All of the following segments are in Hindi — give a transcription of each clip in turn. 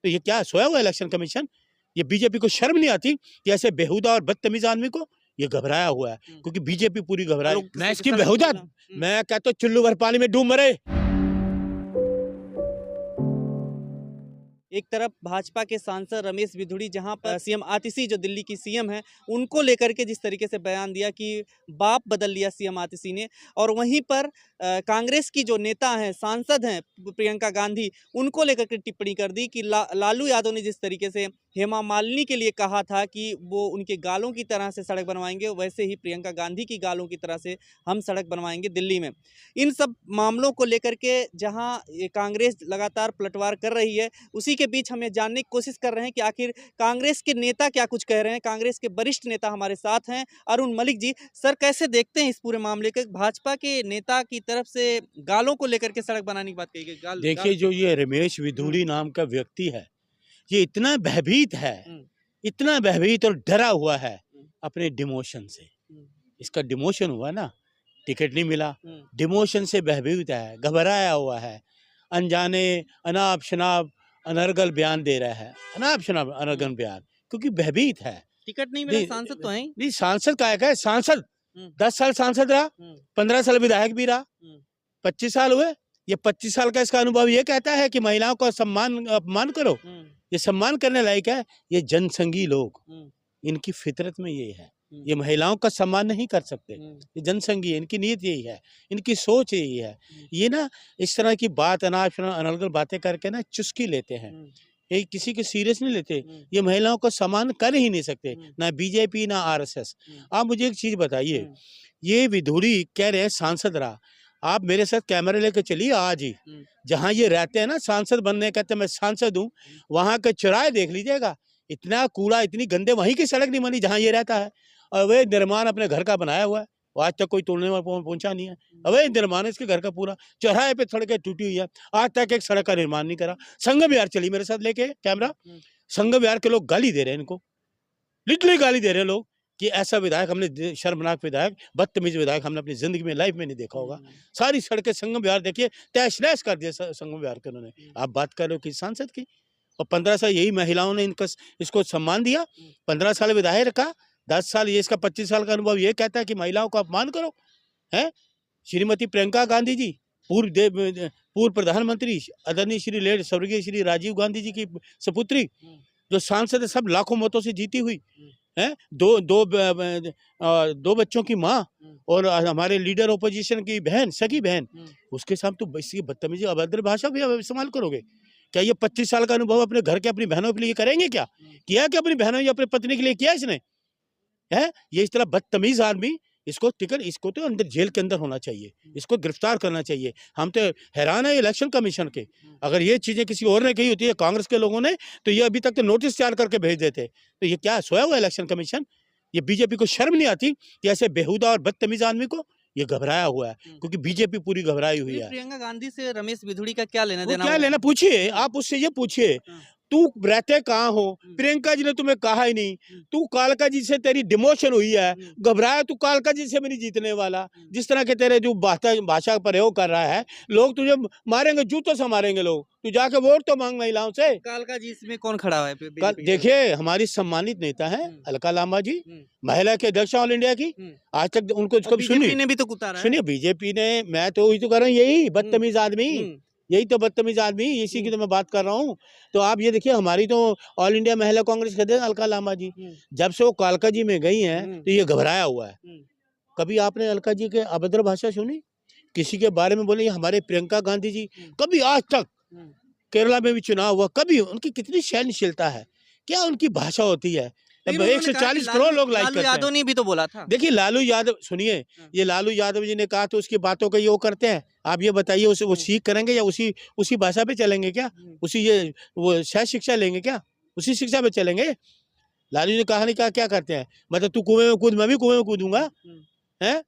तो ये क्या सोया हुआ इलेक्शन कमीशन? ये बीजेपी को शर्म नहीं आती कि ऐसे बेहुदा और बदतमीज आदमी को ये घबराया हुआ है, क्योंकि बीजेपी पूरी घबराई। मैं इसकी बेहुदा, मैं कहता हूँ चुल्लू भर पानी में डूब मरे। एक तरफ भाजपा के सांसद रमेश बिधूड़ी, जहां पर सीएम आतिशी जो दिल्ली की सीएम है उनको लेकर के जिस तरीके से बयान दिया कि बाप बदल लिया सीएम आतिशी ने, और वहीं पर कांग्रेस की जो नेता हैं, सांसद हैं प्रियंका गांधी, उनको लेकर के टिप्पणी कर दी कि लालू यादव ने जिस तरीके से हेमा मालिनी के लिए कहा था कि वो उनके गालों की तरह से सड़क बनवाएंगे, वैसे ही प्रियंका गांधी की गालों की तरह से हम सड़क बनवाएंगे दिल्ली में। इन सब मामलों को लेकर के जहां कांग्रेस लगातार पलटवार कर रही है, उसी के बीच हम ये जानने की कोशिश कर रहे हैं कि आखिर कांग्रेस के नेता क्या कुछ कह रहे हैं। कांग्रेस के वरिष्ठ नेता हमारे साथ हैं, अरुण मलिक जी। सर, कैसे देखते हैं इस पूरे मामले को? भाजपा के नेता की तरफ से गालों को लेकर के सड़क बनाने की बात कही गई। देखिए, जो ये रमेश बिधूड़ी नाम का व्यक्ति है, ये इतना भयभीत है, इतना भयभीत और डरा हुआ है अपने डिमोशन से। इसका डिमोशन हुआ ना, टिकट नहीं मिला, डिमोशन से भयभीत है, घबराया हुआ है, अनजाने अनाप शनाप अनर्गल बयान दे रहा है, अनाप शनाप अनर्गल बयान, क्योंकि भयभीत है। टिकट नहीं मिला, सांसद तो हैं नहीं, सांसद का है, सांसद 10 साल सांसद रहा, 15 साल विधायक भी रहा, 25 साल हुए। ये 25 साल का इसका अनुभव ये कहता है कि महिलाओं का सम्मान अपमान करो, ये सम्मान करने लायक है। ये जनसंघी लोग, इनकी फितरत में ये है, ये महिलाओं का सम्मान नहीं कर सकते। ये जनसंघी है, इनकी नीयत यही है, इनकी सोच यही है। ये ना इस तरह की बात अनर्गल बातें करके ना चुस्की लेते हैं, ये किसी के सीरियस नहीं लेते। ये महिलाओं को सम्मान कर ही नहीं सकते, ना बीजेपी ना आरएसएस। आप मुझे एक चीज बताइए, ये विधूड़ी कह रहे हैं सांसद रहा, आप मेरे साथ कैमरा लेकर चलिए आज ही, जहाँ ये रहते हैं ना, सांसद बनने कहते मैं सांसद हूँ, वहाँ के चौराहे देख लीजिएगा, इतना कूड़ा, इतनी गंदे, वहीं की सड़क नहीं बनी जहाँ ये रहता है। अवैध निर्माण अपने घर का बनाया हुआ है, आज तक कोई तोड़ने वाला पहुंचा नहीं है। अवैध निर्माण है इसके घर का, पूरा चौराहे पे सड़कें टूटी हुई है, आज तक एक सड़क का निर्माण नहीं करा। संगम विहार चली मेरे साथ लेके कैमरा, संगम विहार के लोग गाली दे रहे हैं इनको, लिटरली गाली दे रहे हैं लोग कि ऐसा विधायक हमने, शर्मनाक विधायक, बदतमीज विधायक हमने अपनी जिंदगी में लाइफ में नहीं देखा होगा। सारी सड़कें संगम विहार देखिए तहस नहस कर दिया संगम विहार के उन्होंने। आप बात कर रहे हो कि सांसद की, और 15 साल यही महिलाओं ने इसको सम्मान दिया, 15 साल विधायक रखा, 10 साल ये, इसका 25 साल का अनुभव ये कहता है कि महिलाओं का अपमान करो। है श्रीमती प्रियंका गांधी जी, पूर्व प्रधानमंत्री आदरणीय श्री स्वर्गीय श्री राजीव गांधी जी की सपुत्री, जो सांसद सब लाखों मतों से जीती हुई है, दो बच्चों की माँ, और हमारे लीडर ओपोजिशन की बहन, सगी बहन, उसके साथ तो इसकी बदतमीजी अभद्र भाषा भी इस्तेमाल करोगे क्या? ये 25 साल का अनुभव अपने घर के, अपनी बहनों के लिए करेंगे क्या? किया क्या अपनी बहनों या अपनी पत्नी के लिए किया इसने? है ये इस तरह बदतमीज आदमी, इसको टिकट, इसको तो अंदर जेल के अंदर होना चाहिए, इसको गिरफ्तार करना चाहिए। हम तो हैरान है इलेक्शन कमीशन के, अगर ये चीजें किसी और ने कही होती है, कांग्रेस के लोगों ने, तो ये अभी तक तो नोटिस तैयार करके भेज देते। तो ये क्या सोया हुआ इलेक्शन कमीशन? ये बीजेपी को शर्म नहीं आती कि ऐसे बेहुदा और बदतमीज आदमी को ये घबराया हुआ है, क्योंकि बीजेपी पूरी घबराई हुई है। प्रियंका गांधी से रमेश बिधूड़ी का क्या लेना देना? क्या लेना, पूछिए आप उससे, ये पूछिए तू रहते कहाँ हो? प्रियंका जी ने तुम्हें कहा ही नहीं, तू कालका जी से तेरी डिमोशन हुई है, घबराया, तू कालका जी से भी नहीं जीतने वाला। जिस तरह के तेरे जो भाषा प्रयोग कर रहा है, लोग तुझे मारेंगे, जूतों से मारेंगे लोग। तू जाके वोट तो मांग महिलाओं से। कालका जी इसमें कौन खड़ा है? देखिए, हमारी सम्मानित नेता है अलका लांबा जी, महिला के अध्यक्ष ऑल इंडिया की, आज तक उनको बीजेपी ने भी तो उतारा। सुनिए, बीजेपी ने, मैं तो वही तो कर रहा हूँ, यही बदतमीज आदमी, यही तो बदतमीज आदमी, इसी की तो मैं बात कर रहा हूँ। तो आप ये देखिए, हमारी तो ऑल इंडिया महिला कांग्रेस के अध्यक्ष अलका लांबा जी, जब से वो कालका जी में गई हैं, तो ये घबराया हुआ है। कभी आपने अलका जी के अभद्र भाषा सुनी? किसी के बारे में बोले? हमारे प्रियंका गांधी जी, कभी आज तक, केरला में भी चुनाव हुआ, कभी उनकी कितनी सहनशीलता है, क्या उनकी भाषा होती है। 140 करोड़ लोग लाइक करते हैं। यादव ने भी तो बोला था। देखिए, लालू यादव, सुनिए, ये लालू यादव जी ने कहा तो उसकी बातों का ये वो करते हैं। आप ये बताइए, उसे वो सीख करेंगे या उसी भाषा पे चलेंगे क्या? उसी वो शायद शिक्षा लेंगे क्या? उसी शिक्षा पे चलेंगे? लालू जी ने कहा नहीं, कहा क्या करते हैं, मतलब तू कुएं में कूद, मैं भी कुएं में कूदूंगा, है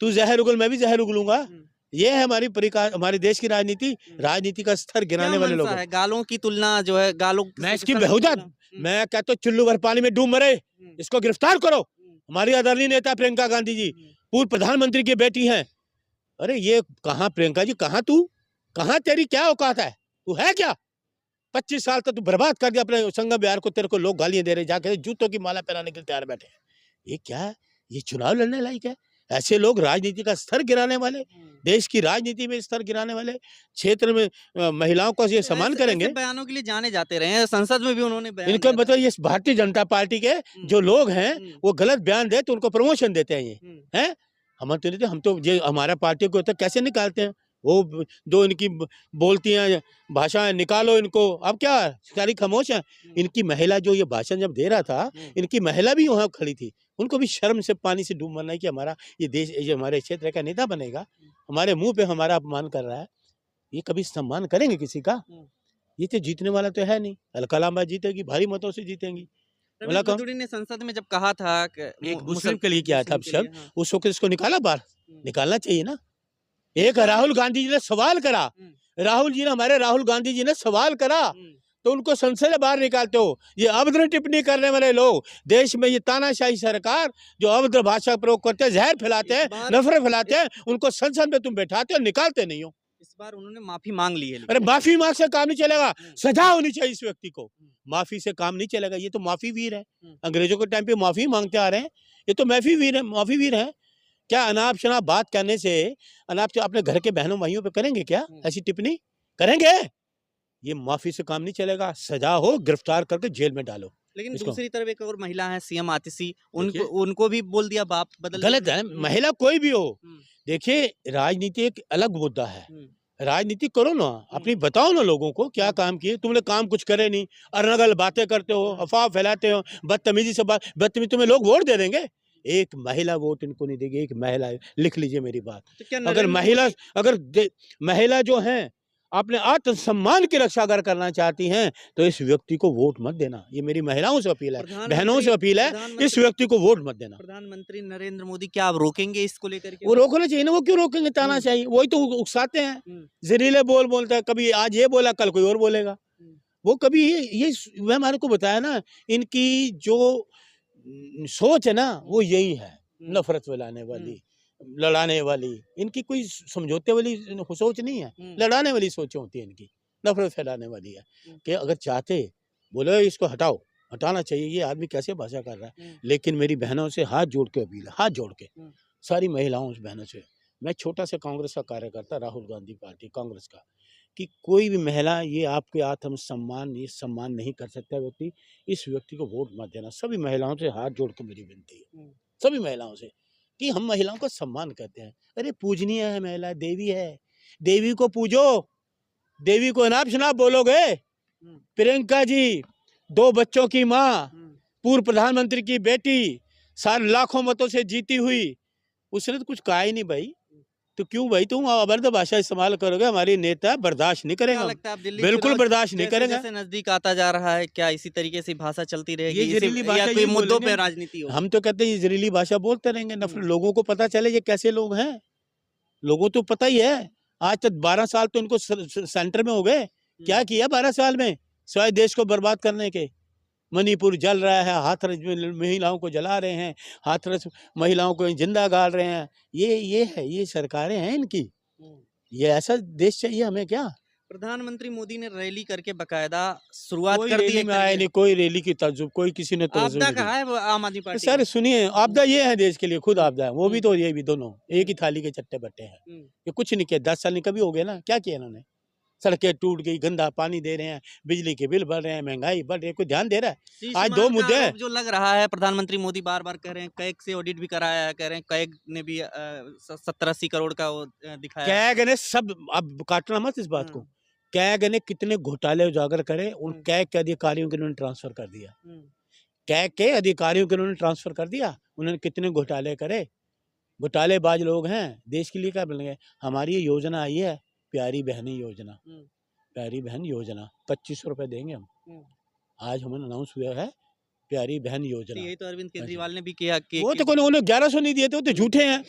तू जहर उगल, मैं भी जहर उगलूंगा। ये है हमारे देश की राजनीति का स्तर गिराने वाले लोग। गालों की तुलना जो है, गालों, मैं इसकी बेहुदा, मैं कहता हूँ चुल्लू भर पानी में डूब मरे, इसको गिरफ्तार करो। हमारी आदरणीय नेता प्रियंका गांधी जी, पूर्व प्रधानमंत्री की बेटी हैं। अरे ये कहाँ प्रियंका जी, कहाँ तू, कहाँ तेरी क्या औकात है, तू है क्या? 25 साल तक तू बर्बाद कर दिया अपने संगम बिहार को, तेरे को लोग गालियां दे रहे, जाके जूतों की माला पहनाने के लिए तैयार बैठे हैं। ये क्या है? ये चुनाव लड़ने लायक है? ऐसे लोग राजनीति का स्तर गिराने वाले, देश की राजनीति में स्तर गिराने वाले, क्षेत्र में महिलाओं का ये सम्मान करेंगे। ऐसे बयानों के लिए जाने जाते रहे हैं, संसद में भी उन्होंने बयान इनको दिया था। मतलब ये भारतीय जनता पार्टी के जो लोग हैं वो गलत बयान दे तो उनको प्रमोशन देते हैं। ये हैं, हम तो नहीं थे, हम तो ये हमारा पार्टी को तो कैसे निकालते हैं, वो जो इनकी बोलती हैं भाषाएं, निकालो इनको। अब क्या सारी खामोश है। इनकी महिला जो ये भाषण जब दे रहा था, इनकी महिला भी वहाँ खड़ी थी, उनको भी शर्म से पानी से डूब मरना है कि हमारा ये देश, ये हमारे क्षेत्र का नेता बनेगा, हमारे मुंह पे हमारा अपमान कर रहा है। ये कभी सम्मान करेंगे किसी का? ये तो जीतने वाला तो है नहीं। अलकलामा जीतेगी, भारी मतों से जीतेंगी। रमेश बिधूड़ी ने संसद में जब कहा था कि एक मुस्लिम के लिए किया था मुस्लिम के शब्द, लिए, हाँ। उस वक्त इसको निकाला बाहर, निकालना चाहिए ना। एक राहुल गांधी जी ने सवाल करा, हमारे राहुल गांधी जी ने सवाल करा तो उनको संसद से बाहर निकालते हो। ये अभद्र टिप्पणी करने वाले लोग, देश में ये तानाशाही सरकार जो अभद्र भाषा प्रयोग करते हैं, जहर फैलाते हैं, नफरत फैलाते हैं, उनको संसद में तुम बैठाते हो, निकालते नहीं हो। इस बार उन्होंने माफी मांग ली है। अरे माफी मांग से काम नहीं चलेगा, सजा होनी चाहिए इस व्यक्ति को। माफी से काम नहीं चलेगा। ये तो माफी वीर है, अंग्रेजों के टाइम पे माफी मांगते आ रहे हैं, ये तो माफी वीर है, माफी वीर है। क्या अनाप शनाप बात करने से अनाप अपने घर के बहनों भाइयों पे करेंगे क्या ऐसी टिप्पणी? करेंगे? ये माफी से काम नहीं चलेगा, सजा हो, गिरफ्तार करके जेल में डालो। लेकिन दूसरी तरफ एक और महिला है सीएम आतिशी, उनको भी बोल दिया बाप बदल। गलत है, महिला कोई भी हो। देखिए राजनीति एक अलग मुद्दा है, राजनीति करो ना, अपनी बताओ ना लोगों को क्या काम किए। तुमने काम कुछ करे नहीं, अरनगल बातें करते हो, अफवाह फैलाते हो, बदतमीजी से बात, बदतमीजी तुम्हें लोग वोट दे देंगे। एक महिला वोट इनको नहीं देगी। एक महिला, लिख लीजिए मेरी बात, तो अगर महिला जो है अपने आत्मसम्मान की रक्षा अगर करना चाहती हैं तो इस व्यक्ति को वोट मत देना। ये मेरी महिलाओं से अपील है, बहनों से अपील है, इस व्यक्ति को वोट मत देना। प्रधानमंत्री नरेंद्र मोदी क्या आप रोकेंगे इसको लेकर के? वो रोकना चाहिए ना, वो क्यों रोकेंगे? तानाशाही वही तो उकसाते हैं, जहरीले बोलते हैं, कभी आज ये बोला कल कोई और बोलेगा। वो कभी ये मैं हमारे को बताया ना, इनकी जो सोच है ना वो यही है, नफरत फैलाने वाली, लड़ाने वाली। इनकी कोई समझौते वाली सोच नहीं है, लड़ाने वाली सोचें होती है इनकी, नफरत फैलाने वाली है। कि अगर चाहते बोले इसको हटाओ, हटाना चाहिए, ये आदमी कैसे भाषा कर रहा है। लेकिन मेरी बहनों से हाथ जोड़ के अपील है, हाथ जोड़ के सारी महिलाओं बहनों से, मैं छोटा सा कांग्रेस का कार्यकर्ता, राहुल गांधी पार्टी कांग्रेस का, कि कोई भी महिला ये आपके आत्मसम्मान ये सम्मान नहीं कर सकता व्यक्ति, इस व्यक्ति को वोट मत देना। सभी महिलाओं से हाथ जोड़ के मेरी विनती है, सभी महिलाओं से, कि हम महिलाओं का सम्मान करते हैं। अरे पूजनीय है महिला, देवी है, देवी को पूजो। देवी को अनाप शनाप बोलोगे? प्रियंका जी 2 बच्चों की माँ, पूर्व प्रधानमंत्री की बेटी, सारे लाखों मतों से जीती हुई, उसने तो कुछ कहा ही नहीं भाई। तो क्यों भाई तुम अभद्र भाषा इस्तेमाल करोगे? हमारी नेता बर्दाश्त नहीं करेगा, बिल्कुल बर्दाश्त नहीं करेगा। जैसे नजदीक आता जा रहा है, क्या इसी तरीके से भाषा चलती रहेगी? ये जहरीली भाषा, कोई मुद्दों पे राजनीति हो? हम तो कहते हैं ये जहरीली भाषा बोलते रहेंगे, नफरत। लोगों को पता चले ये कैसे लोग हैं, लोगों तो पता ही है। आज तक 12 साल तो इनको सेंटर में हो गए, क्या किया 12 साल में सिवाय देश को बर्बाद करने के? मणिपुर जल रहा है, हाथरस महिलाओं को जला रहे हैं, हाथरस महिलाओं को जिंदा गाड़ रहे हैं। ये है, ये सरकारें हैं इनकी। ये ऐसा देश चाहिए हमें क्या? प्रधानमंत्री मोदी ने रैली करके बकायदा शुरुआत कर दी है। आए नहीं कोई रैली की तजुब, कोई किसी ने आपदा कहा है वो आम आदमी पार्टी। सर सुनिए, आपदा ये है देश के लिए, खुद आपदा है, वो भी तो ये भी दोनों एक ही थाली के चट्टे बट्टे हैं। ये कुछ नहीं किया, 10 साल नहीं कभी हो गए ना, क्या किया इन्होंने? सड़कें टूट गई, गंदा पानी दे रहे हैं, बिजली के बिल बढ़ रहे हैं, महंगाई बढ़ रही है, कोई ध्यान दे रहा है? आज 2 मुद्दे जो लग रहा है, प्रधानमंत्री मोदी बार बार कह रहे हैं, कैग से ऑडिट भी कराया है, कह रहे हैं कैग ने भी 70-80 करोड़ का वो दिखाया। कैग ने सब, अब काटना मत इस बात को, कैग ने कितने घोटाले उजागर करे, उन कैग के अधिकारियों के उन्होंने ट्रांसफर कर दिया। कैग के अधिकारियों के उन्होंने ट्रांसफर कर दिया, उन्होंने कितने घोटाले करे, घोटालेबाज लोग हैं। देश के लिए क्या बन गए? हमारी ये योजना आई है, प्यारी बहनी योजना, प्यारी बहन योजना, 2500 रुपए देंगे हम। आज हमें अनाउंस हुआ है प्यारी बहन योजना। यही तो अरविंद केजरीवाल ने भी किया कि वो तो उन्होंने 1100 नहीं दिए थे, वो तो झूठे हैं।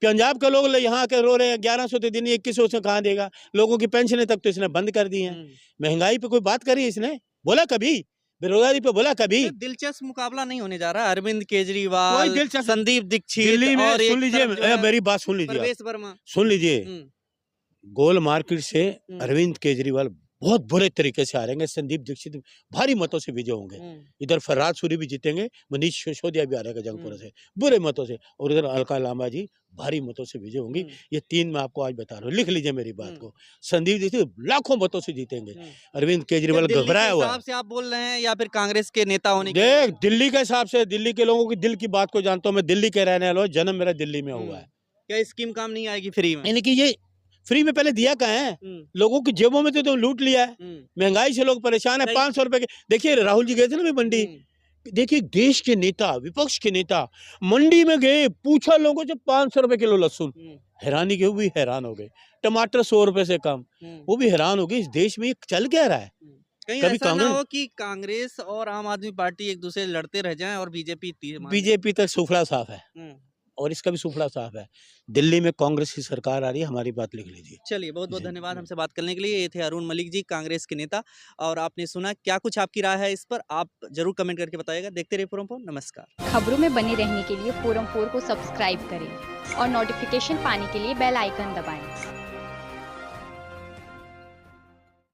पंजाब के लोग यहाँ आके रो रहे हैं 1100 तो दिन, 2100 से कहाँ देगा? लोगों की पेंशनें तक तो इसने बंद कर दी हैं। महंगाई पे कोई बात करी इसने? बोला कभी? बेरोजगारी पे बोला कभी? दिलचस्प मुकाबला नहीं होने जा रहा। अरविंद केजरीवाल, संदीप दीक्षित, दिल्ली में, सुन लीजिए मेरी बात, सुन लीजिए, परवेश वर्मा, सुन लीजिए, गोल मार्केट से अरविंद केजरीवाल बहुत बुरे तरीके से हारेंगे। संदीप दीक्षित भारी मतों से विजय होंगे। इधर फरहाद सूरी भी जीतेंगे, मनीष सिसोदिया भी हारेगा जंगपुर से बुरे मतों से, और इधर अलका लांबा जी भारी मतों से विजय होंगी। ये 3 मैं आपको आज बता रहा हूँ, लिख लीजिए मेरी बात को। संदीप दीक्षित लाखों मतों से जीतेंगे। अरविंद केजरीवाल घबराया हुआ है। से आप बोल रहे हैं या फिर कांग्रेस के नेता होने के देख, दिल्ली के हिसाब से, दिल्ली के लोगों की दिल की बात को जानता हूँ मैं, दिल्ली के रहने वाला हूँ, जन्म मेरा दिल्ली में हुआ है। क्या स्कीम काम नहीं आएगी फ्री में? यानी कि ये फ्री में पहले दिया कहाँ है, लोगों की जेबों में तो लूट लिया है। महंगाई से लोग परेशान है। 500 रुपए के, देखिए राहुल जी गए थे ना मंडी, देखिए देश के नेता, विपक्ष के नेता मंडी में गए, पूछा लोगों से 500 रुपए किलो लहसुन, हैरानी के, वो भी हैरान हो गए। टमाटर 100 रुपए से कम, वो भी हैरान हो गए। इस देश में ये चल क्या रहा है? कहीं ऐसा ना हो कि कांग्रेस और आम आदमी पार्टी एक दूसरे लड़ते रह जाएं और बीजेपी तक सुफड़ा साफ है, और इसका भी सुफड़ा साफ है। दिल्ली में कांग्रेस की सरकार आ रही है, हमारी बात लिख लीजिए। चलिए, बहुत बहुत धन्यवाद हमसे बात करने के लिए। ये थे अरुण मलिक जी, कांग्रेस के नेता, और आपने सुना। क्या कुछ आपकी राय है इस पर, आप जरूर कमेंट करके बताइएगा। देखते रहिए फोरम 4। नमस्कार। खबरों में बने रहने के लिए फोरम 4 को सब्सक्राइब करें और नोटिफिकेशन पाने के लिए बेल आइकन दबाएं।